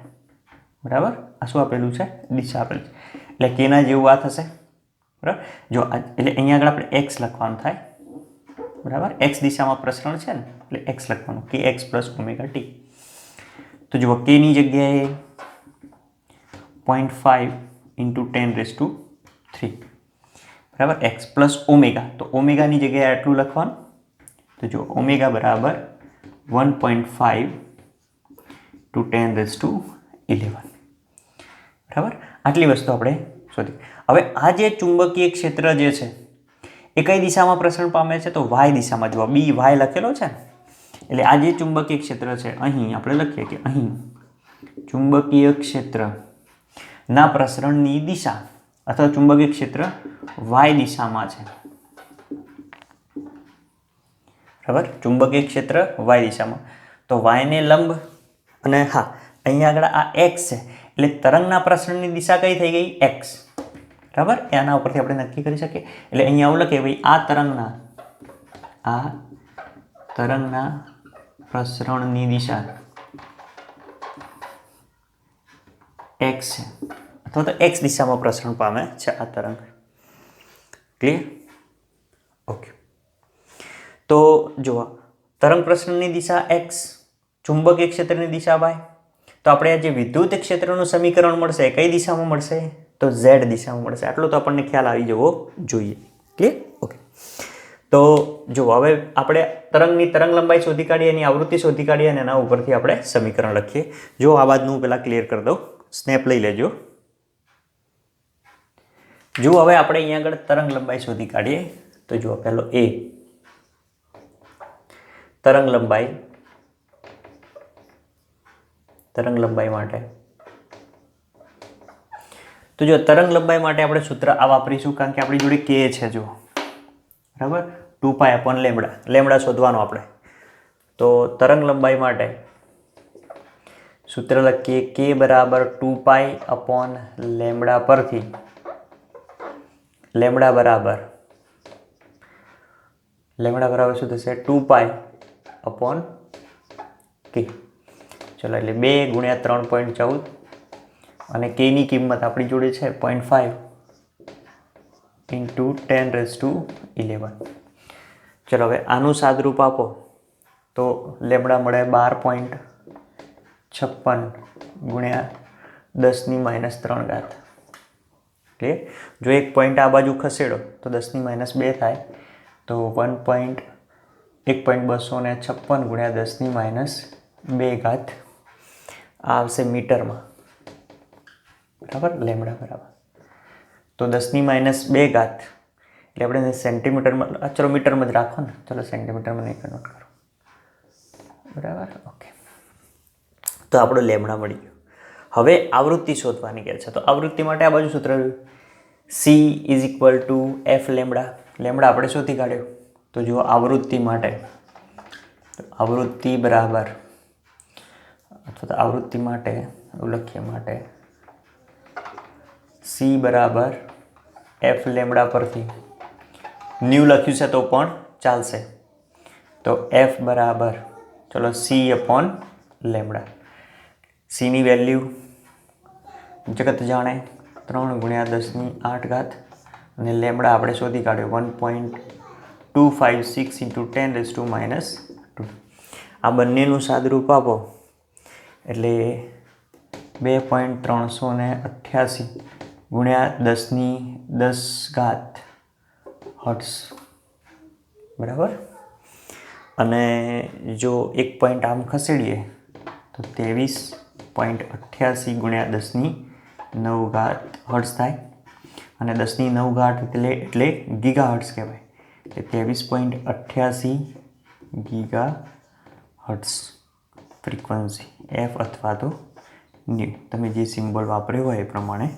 બરાબર. આ શું આપેલું છે? દિશા આપેલી છે. એટલે કેના જેવું આ થશે, બરાબર. જો એટલે અહીંયા આગળ આપણે એક્સ લખવાનું થાય, બરાબર. એક્સ દિશામાં પ્રસરણ છે ને એટલે એક્સ લખવાનું, કે એક્સ પ્લસ ઓમેગા ટી. તો જુઓ કેની જગ્યાએ 0.5 × 10⁻³ બરાબર એક્સ પ્લસ ઓમેગા. તો ઓમેગાની જગ્યાએ આટલું લખવાનું. તો જો ઓમેગા બરાબર 1.5 × 10⁻11, બરાબર. આટલી વસ્તુ આપણે શોધી. હવે આ જે ચુંબકીય ક્ષેત્ર જે છે એ કઈ દિશામાં પ્રસરણ પામે છે? તો વાય દિશામાં. જુઓ બી વાય લખેલો છે ને, એટલે આ જે ચુંબકીય ક્ષેત્ર છે અહીં આપણે લખીએ કે અહીં ચુંબકીય ક્ષેત્રના પ્રસરણની દિશા અથવા ચુંબકીય ક્ષેત્ર વાય દિશામાં છે, બરાબર. ચુંબકીય ક્ષેત્ર વાય દિશામાં. તો વાયને લંબ અને હા અહીંયા આગળ આ એક્સ છે એટલે તરંગના પ્રસરણની દિશા કઈ થઈ ગઈ? એક્સ, બરાબર. એના ઉપરથી આપણે નક્કી કરી શકીએ. એટલે અહીંયા આવું લખીએ ભાઈ આ તરંગના પ્રસરણની દિશા એક્સ છે અથવા તો એક્સ દિશામાં પ્રસરણ પામે છે આ તરંગ. ક્લિયર? ઓકે. તો જુઓ તરંગ પ્રસરણની દિશા એક્સ, ચુંબકીય ક્ષેત્રની દિશા વાય. તો આપણે આ જે વિદ્યુત ક્ષેત્રનું સમીકરણ મળશે કઈ દિશામાં મળશે? તો ઝેડ દિશામાં મળશે. આટલો તો આપણને ખ્યાલ આવી જવો જોઈએ. ક્લિયર? ઓકે. તો જો હવે આપણે તરંગની તરંગ લંબાઈ શોધી કાઢીએ, એની આવૃત્તિ શોધી કાઢીએ અને એના ઉપરથી આપણે સમીકરણ લખીએ. જો આ બાજુનું પહેલાં ક્લિયર કરી દઉં, સ્નેપ લઈ લેજો. જો હવે આપણે અહીંયા આગળ તરંગ લંબાઈ શોધી કાઢીએ. તો જુઓ પહેલો એ તરંગ લંબાઈ માટે તો જો તરંગ લંબાઈ માટે આપણે સૂત્ર આ વાપરીશું, કારણ કે આપણી જોડે કે છે જો, બરાબર, 2π/λ. લેમડા શોધવાનો આપણે. તો તરંગ લંબાઈ માટે સૂત્ર લખીએ કે બરાબર 2π/λ પરથી લેમડા બરાબર શું થશે? 2π/k. ચલો, એટલે 2 × 3.14 અને k ની કિંમત આપણી જોડે છે 0.5 × 10⁻11. ચલો, હવે આનું સાદરૂપ આપો તો લેમડા મળે 12.56 × 10⁻3. ઓકે, જો એક પોઈન્ટ આ બાજુ ખસેડો તો 10⁻2 થાય, તો 1.256 × 10⁻2 આ આવશે મીટરમાં, બરાબર, લેમડા બરાબર. તો 10⁻2 એટલે આપણે સેન્ટીમીટરમાં, ચલો મીટરમાં જ રાખો ને, ચલો સેન્ટીમીટરમાં નહીં કન્વર્ટ કરો, બરાબર. ઓકે, તો આપણો લેમડા મળી ગયો. હવે આવૃત્તિ શોધવાની કહે છે, તો આવૃત્તિ માટે આ બાજુ સૂત્ર C = F લેમડા. લેમડા આપણે શોધી કાઢ્યો. તો જો આવૃત્તિ માટે, આવૃત્તિ બરાબર, અથવા તો આવૃત્તિ માટે લખીએ, માટે C બરાબર F લેમડા પરથી ન્યૂ લખ્યું છે તો પણ ચાલશે. તો F બરાબર, ચલો, C/λ. C ની વેલ્યુ જગત જાણે 3 × 10⁸ અને લેમડા આપણે શોધી કાઢ્યો 1.256 × 10⁻². આ બંનેનું સાદરૂપ આપો એટલે 2.388 × 1010 હર્ટ્ઝ, બરાબર. અને જો એક પોઈન્ટ આમ ખસેડીએ તો 23.88 × 10⁹ હર્ટ્ઝ થાય. અને 10⁹ એટલે ગીગા હર્ટ્ઝ કહેવાય, એટલે 23.88 ગીગા હર્ટ્ઝ ફ્રીક્વન્સી F અથવા તો ન્યૂ, તમે જે સિમ્બોલ વાપર્યો હોય એ પ્રમાણે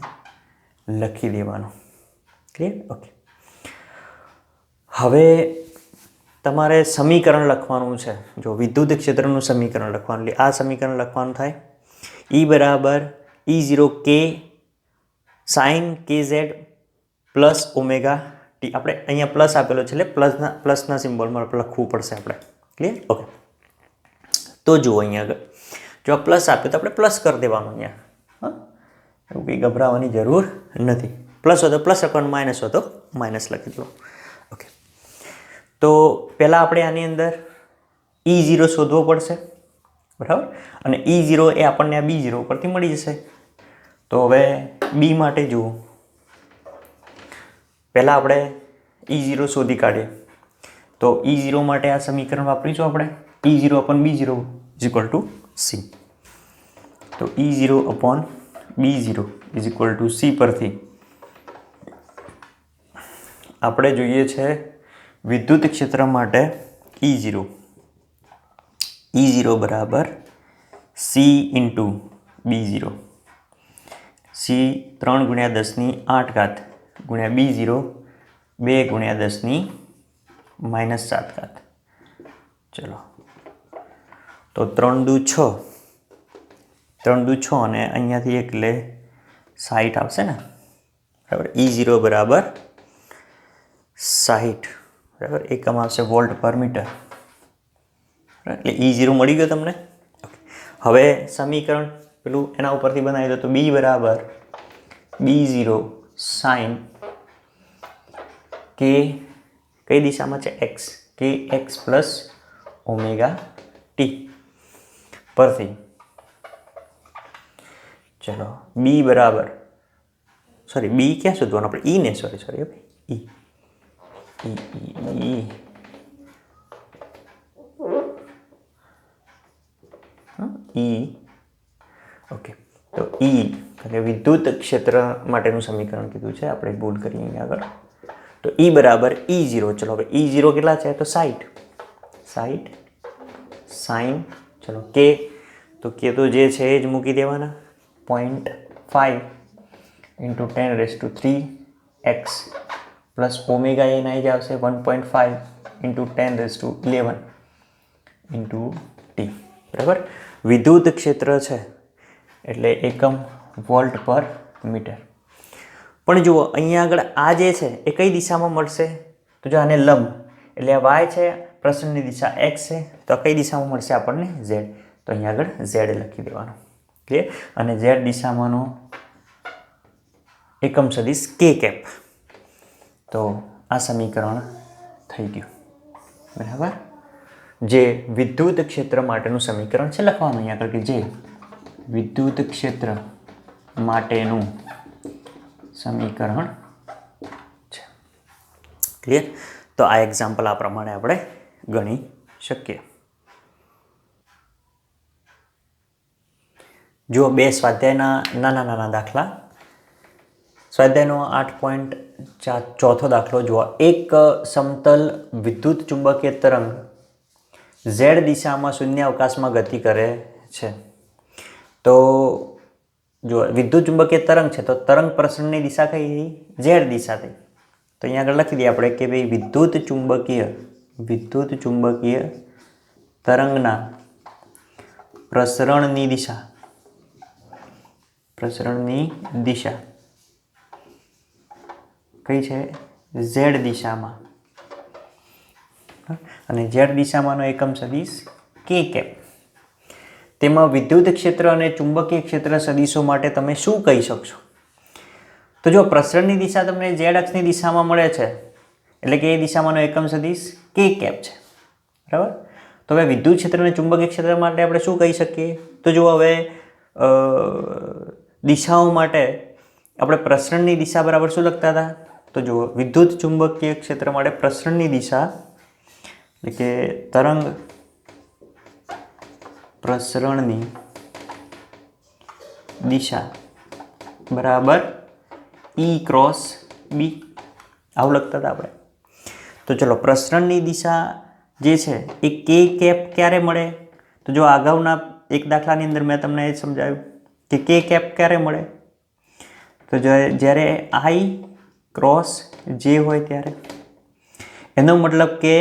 લખી દેવાનું. ક્લિયર? ઓકે, હવે તમારે સમીકરણ લખવાનું છે. જો વિદ્યુત ક્ષેત્રનું સમીકરણ લખવાનું, એટલે આ સમીકરણ લખવાનું થાય E બરાબર E0k sin kz plus omega T. આપણે અહીંયા પ્લસ આપેલો છે એટલે પ્લસના સિમ્બોલમાં લખવું પડશે આપણે. ક્લિયર? ઓકે, તો જુઓ અહીંયા આગળ જો આ પ્લસ આપ્યો તો આપણે પ્લસ કરી દેવાનું અહીંયા. હા, એવું કંઈ ગભરાવાની જરૂર નથી. પ્લસ હોય તો પ્લસ લખવાનું, માઇનસ હોય તો માઇનસ લખી દો. ઓકે, તો પહેલાં આપણે આની અંદર E0 શોધવો પડશે, બરાબર. અને E0 એ આપણને આ B0 પરથી મળી જશે. તો હવે B માટે જુઓ, પહેલાં આપણે E0 શોધી કાઢીએ. તો E0 માટે આ સમીકરણ વાપરીશું આપણે, E0/B0 = C. તો E0/B0 = C પરથી આપણે જોઈએ છે વિદ્યુત ક્ષેત્ર માટે E0. E0 બરાબર C × B0. C 3 × 10⁸ ગુણ્યા B0 2 × 10⁻⁷. ચલો, તો 3 દુ 6, 3 દુ 6 અને અહીંયાથી એટલે 60 આવશે ને, બરાબર. E0 બરાબર 60, બરાબર. એકમ આવશે વોલ્ટ પર મીટર. એટલે E0 મળી ગયો તમને. હવે સમીકરણ પેલું એના ઉપરથી બનાવી દો, તો B બરાબર B0 sin k, કઈ દિશામાં છે? x, kx plus omega T પરથી. ચલો, B બરાબર, સોરી, B ક્યાં શોધવાનું આપણે? E ને, સોરી E ઓકે. તો E એટલે વિદ્યુત ક્ષેત્ર માટેનું સમીકરણ કીધું છે, આપણે ભૂલ કરીએ અહીંયા આગળ. તો E બરાબર E0. ચલો, હવે E0 કેટલા છે? તો 60 sin, ચલો, K, તો K તો જે છે એ જ મૂકી દેવાના 0.5 ઇન્ટુ 10⁻³ પ્લસ ઓમેગા એન આવી આવશે 1.5 ઇન્ટુ 10⁻11 ઇન્ટુ ટી. બરાબર. વિદ્યુત ક્ષેત્ર છે એટલે એકમ વોલ્ટ પર મીટર. પણ જુઓ અહીંયા આગળ આ જે છે એ કઈ દિશામાં મળશે? તો જો આને લંબ એટલે આ વાય છે, પ્રસરણની દિશા એક્સ છે, તો કઈ દિશામાં મળશે આપણને? ઝેડ. તો અહીંયા આગળ ઝેડ લખી દેવાનું. ક્લિયર? અને ઝેડ દિશામાંનો એકમ સદિશ કે કેપ. તો આ સમીકરણ થઈ ગયું. બરાબર. જે વિદ્યુત ક્ષેત્ર માટેનું સમીકરણ છે લખવાનું અહીંયા આગળ, કે જે વિદ્યુત ક્ષેત્ર માટેનું સમીકરણ છે. ક્લિયર? તો આ એક્ઝામ્પલ આ પ્રમાણે આપણે ગણી શકીએ. જુઓ, બે સ્વાધ્યાયના નાના દાખલા. સ્વાધ્યાયનો 8.4 દાખલો જુઓ. એક સમતલ વિદ્યુત ચુંબકીય તરંગ ઝેડ દિશામાં શૂન્ય અવકાશમાં ગતિ કરે છે. તો જો વિદ્યુત ચુંબકીય તરંગ છે તો તરંગ પ્રસરણની દિશા કઈ થઈ? ઝેડ દિશા થઈ. તો અહીંયા આગળ લખી દઈએ આપણે કે ભાઈ વિદ્યુત ચુંબકીય તરંગના પ્રસરણની દિશા કઈ છે? ઝેડ દિશામાં. અને ઝેડ દિશામાંનો એકમ સદિશ કે કેપ. તેમાં વિદ્યુત ક્ષેત્ર અને ચુંબકીય ક્ષેત્ર સદિશો માટે તમે શું કહી શકશો? તો જો પ્રસરણની દિશા તમને ઝેડ અક્ષની દિશામાં મળે છે એટલે કે એ દિશામાંનો એકમ સદિશ કે કેપ છે. બરાબર. તો હવે વિદ્યુત ક્ષેત્ર અને ચુંબકીય ક્ષેત્ર માટે આપણે શું કહી શકીએ? તો જો હવે દિશાઓ માટે આપણે પ્રસરણની દિશા બરાબર શું લખતા હતા? તો જુઓ, વિદ્યુત ચુંબકીય ક્ષેત્ર માટે પ્રસરણની દિશા એટલે કે તરંગ પ્રસરણની દિશા બરાબર E ક્રોસ B, આવું લખતા હતા આપણે. તો ચલો, પ્રસરણની દિશા જે છે એ કે કેપ ક્યારે મળે? તો જો અગાઉના એક દાખલાની અંદર મેં તમને એ જ સમજાવ્યું કે કે કેપ ક્યારે મળે? તો જ્યારે I ક્રોસ J હોય ત્યારે. એનો મતલબ કે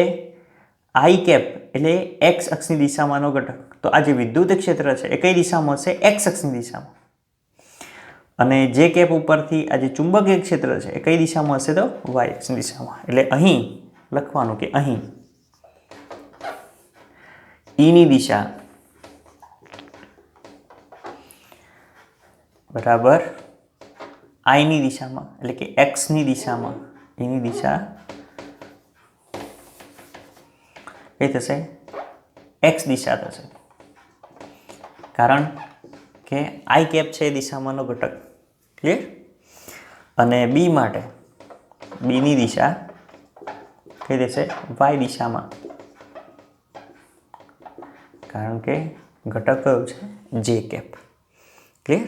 I કેપ એટલે એક્સ અક્ષની દિશામાંનો ઘટક. તો આ જે વિદ્યુત ક્ષેત્ર છે એ કઈ દિશામાં હશે? એક્સ અક્ષની દિશામાં. અને જે કેપ ઉપરથી આ જે ચુંબકીય ક્ષેત્ર છે એ કઈ દિશામાં હશે? તો વાય અક્ષની દિશામાં. એટલે અહીં લખવાનું કે અહીં ઈની દિશા બરાબર આઈની દિશામાં એટલે કે એક્સની દિશામાં એની દિશા કઈ થશે? એક્સ દિશા થશે. કારણ કે આઈ કેપ છે એ દિશામાંનો ઘટક. ક્લિયર? અને બી માટે બીની દિશા કઈ થશે? વાય દિશામાં. કારણ કે ઘટક કયો છે? જે કેપ. ક્લિયર?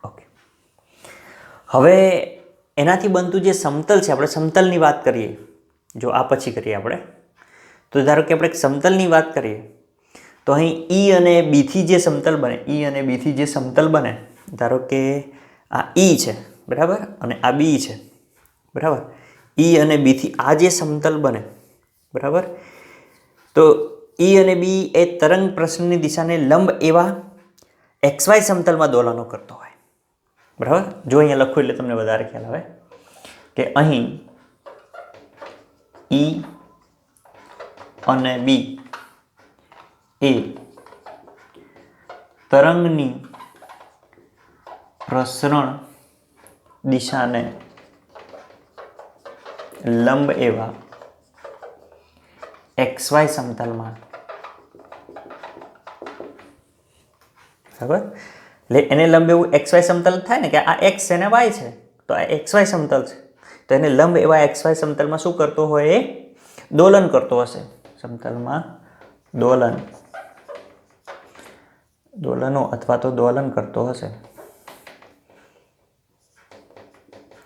ઓકે. હવે એનાથી બનતું જે સમતલ છે, આપણે સમતલની વાત કરીએ. જો આ પછી કરીએ આપણે. તો ધારો કે આપણે સમતલની વાત કરીએ તો અહીં ઈ અને બીથી જે સમતલ બને, ધારો કે આ ઈ છે, બરાબર, અને આ બી છે, બરાબર. ઈ અને બીથી આ જે સમતલ બને, બરાબર, તો ઈ અને બી એ તરંગ પ્રસરણની દિશાને લંબ એવા XY સમતલમાં દોલનો કરતો હોય. બરાબર. જો અહીંયા લખું એટલે તમને વધારે ખ્યાલ આવે કે અહીં ઈ અને બી એ તરંગની પ્રસરણ દિશાને લંબ એવા XY સમતલમાં, બરાબર, એટલે એને લંબ એવું XY સમતલ થાય ને કે આ X છે ને Y છે, તો આ XY સમતલ છે, તો એને લંબ એવા XY સમતલમાં શું કરતો હોય? એ દોલન કરતો હશે. સમતલમાં દોલનો અથવા તો દોલન કરતો હશે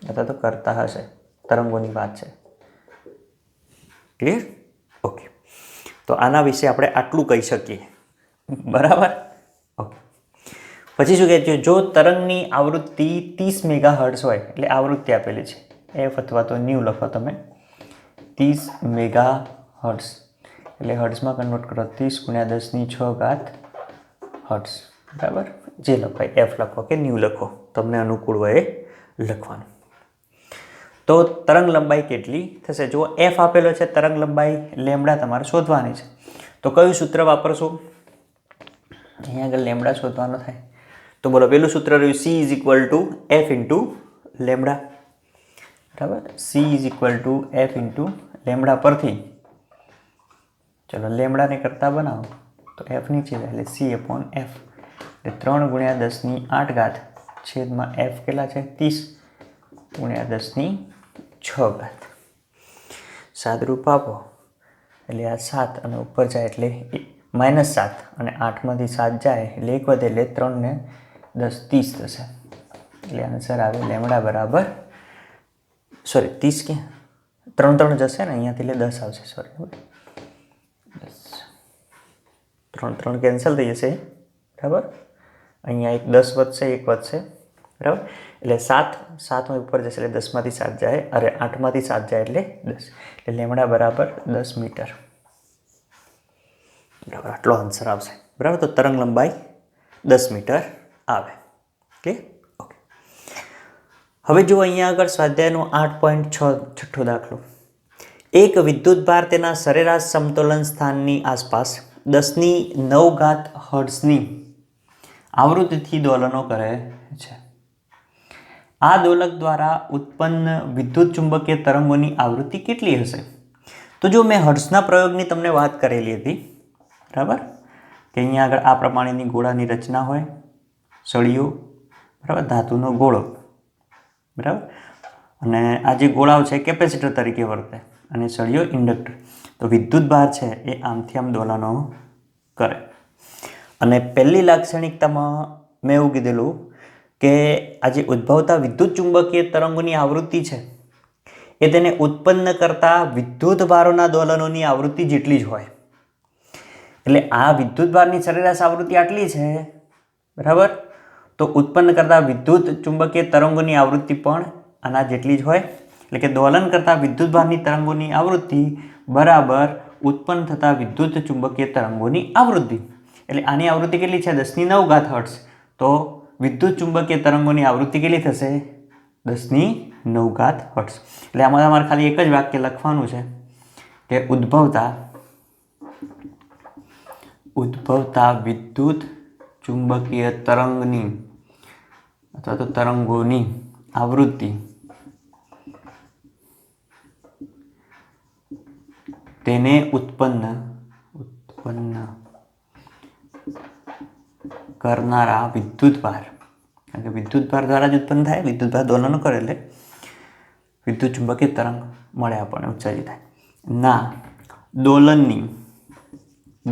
અથવા તો કરતા હશે. તરંગોની વાત છે. ક્લિયર? ઓકે. તો આના વિશે આપણે આટલું કહી શકીએ. બરાબર. ઓકે. પછી શું કહે છે, જો તરંગની આવૃત્તિ 30 મેગાહર્ટ્ઝ હોય, એટલે આવૃત્તિ આપેલી છે એફ અથવા તો ન્યૂ લખો તમે, 30 મેગાહર્ટ્ઝ એટલે હર્ટ્ઝમાં કન્વર્ટ કરો, 30 × 10⁶ હર્ટ્ઝ, બરાબર. જે લખાય એફ લખો કે ન્યૂ લખો, તમને અનુકૂળ હોય એ લખવાનું. તો તરંગ લંબાઈ કેટલી થશે? જો એફ આપેલો છે, તરંગ લંબાઈ લેમડા તમારે શોધવાની છે. તો કયું સૂત્ર વાપરશું? અહીંયા આગળ લેમડા શોધવાનો થાય તો બોલો, પેલું સૂત્ર રહ્યું C = F × લેમડા, બરાબર. C = F × લેમડા પરથી ચલો લેમડાને કરતા બનાવો તો F નીચે જાય એટલે C/F, એટલે 3 × 10⁸ છેદમાં F કેટલા છે? 30 × 10⁶. સાદરૂપ આપો એટલે આ 7 અને ઉપર જાય એટલે -7 અને 8માંથી 7 જાય એટલે 1 વધે એટલે 3 ને 10 30 થશે. એટલે આન્સર આવે લેમડા બરાબર, સોરી 30 કે 3 જશે ને અહીંયાથી એટલે 10 આવશે, સોરી 3 કેન્સલ થઈ જશે, બરાબર. અહીંયા એક 10 વધશે, 1 વધશે, બરાબર. એટલે 7 ઉપર જશે એટલે 10માંથી 7 જાય, અરે 8માંથી 7 જાય એટલે 10, એટલે લેમડા બરાબર 10 મીટર, બરાબર. આટલો આન્સર આવશે, બરાબર. તો તરંગ લંબાઈ 10 મીટર આવે. Okay okay. હવે જો અહીંયા આગળ સ્વાધ્યાયનો 8.6 છઠ્ઠો દાખલો, એક વિદ્યુતભાર તેના સરેરાશ સમતોલન સ્થાનની આસપાસ 10⁹ હર્ટ્ઝની આવૃત્તિથી દોલનો કરે છે. આ દોલક દ્વારા ઉત્પન્ન વિદ્યુત ચુંબકીય તરંગોની આવૃત્તિ કેટલી હશે? તો જો મેં હર્ટ્ઝના પ્રયોગની તમને વાત કરેલી હતી, બરાબર, કે અહીંયા આગળ આ પ્રમાણેની ગોળાની રચના હોય, સળિયો, બરાબર, ધાતુનો ગોળો, બરાબર, અને આ જે ગોળાઓ છે કેપેસિટર તરીકે વર્તે અને સળિયો ઇન્ડક્ટર. તો વિદ્યુતભાર છે એ આમથી આમ દોલનો કરે. અને પહેલી લાક્ષણિકતામાં મેં એવું કીધેલું કે આ જે ઉદ્ભવતા વિદ્યુત ચુંબકીય તરંગોની આવૃત્તિ છે એ તેને ઉત્પન્ન કરતા વિદ્યુતભારોના દોલનોની આવૃત્તિ જેટલી જ હોય. એટલે આ વિદ્યુતભારની સરેરાશ આવૃત્તિ આટલી છે, બરાબર, તો ઉત્પન્ન કરતા વિદ્યુત ચુંબકીય તરંગોની આવૃત્તિ પણ આના જેટલી જ હોય. એટલે કે દોલન કરતા વિદ્યુતભારની તરંગોની આવૃત્તિ બરાબર ઉત્પન્ન થતા વિદ્યુત ચુંબકીય તરંગોની આવૃત્તિ. એટલે આની આવૃત્તિ કેટલી છે? 10⁹ હર્ટ્ઝ. તો વિદ્યુત ચુંબકીય તરંગોની આવૃત્તિ કેટલી થશે? 10⁹ હર્ટ્ઝ. એટલે આમાં તમારે ખાલી એક જ વાક્ય લખવાનું છે કે ઉદ્ભવતા વિદ્યુત ચુંબકીય તરંગની અથવા તો તરંગોની આવૃત્તિ તેને ઉત્પન્ન કરનારા વિદ્યુતભાર, કારણ કે વિદ્યુતભાર દ્વારા જ ઉત્પન્ન થાય, વિદ્યુતભાર દોલનો કરે એટલે વિદ્યુત ચુંબકીય તરંગ મળે આપણને, ઉત્સર્જિત થાય ના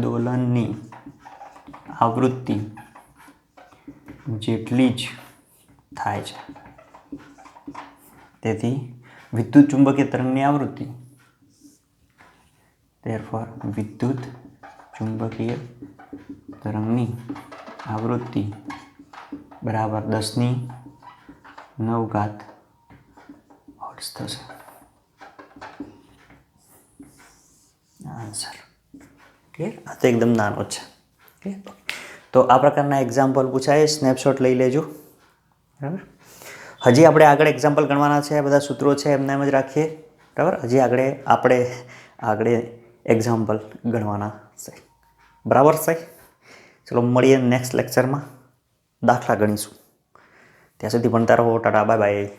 દોલનની આવૃત્તિ જેટલી જ થાય છે. તેથી વિદ્યુત ચુંબકીય તરંગની આવૃત્તિ, therefore વિદ્યુત ચુંબકીય તરંગની આવૃત્તિ બરાબર 10⁹ હર્ટ્ઝ થશે. Answer clear? આ તો એકદમ નાનો છે. ક્લિયર? તો આ પ્રકારના એક્ઝામ્પલ પૂછાય, સ્નેપશોટ લઈ લેજો, બરાબર. હજી આપણે આગળ એક્ઝામ્પલ ગણવાના છે, બધા સૂત્રો છે એમને એમ જ રાખીએ, બરાબર. હજી આગળ એક્ઝામ્પલ ગણવાના છે, બરાબર છે. ચલો મળીએ નેક્સ્ટ લેક્ચરમાં, દાખલા ગણીશું. ત્યાં સુધી ભણતા રહો. Tata, bye bye.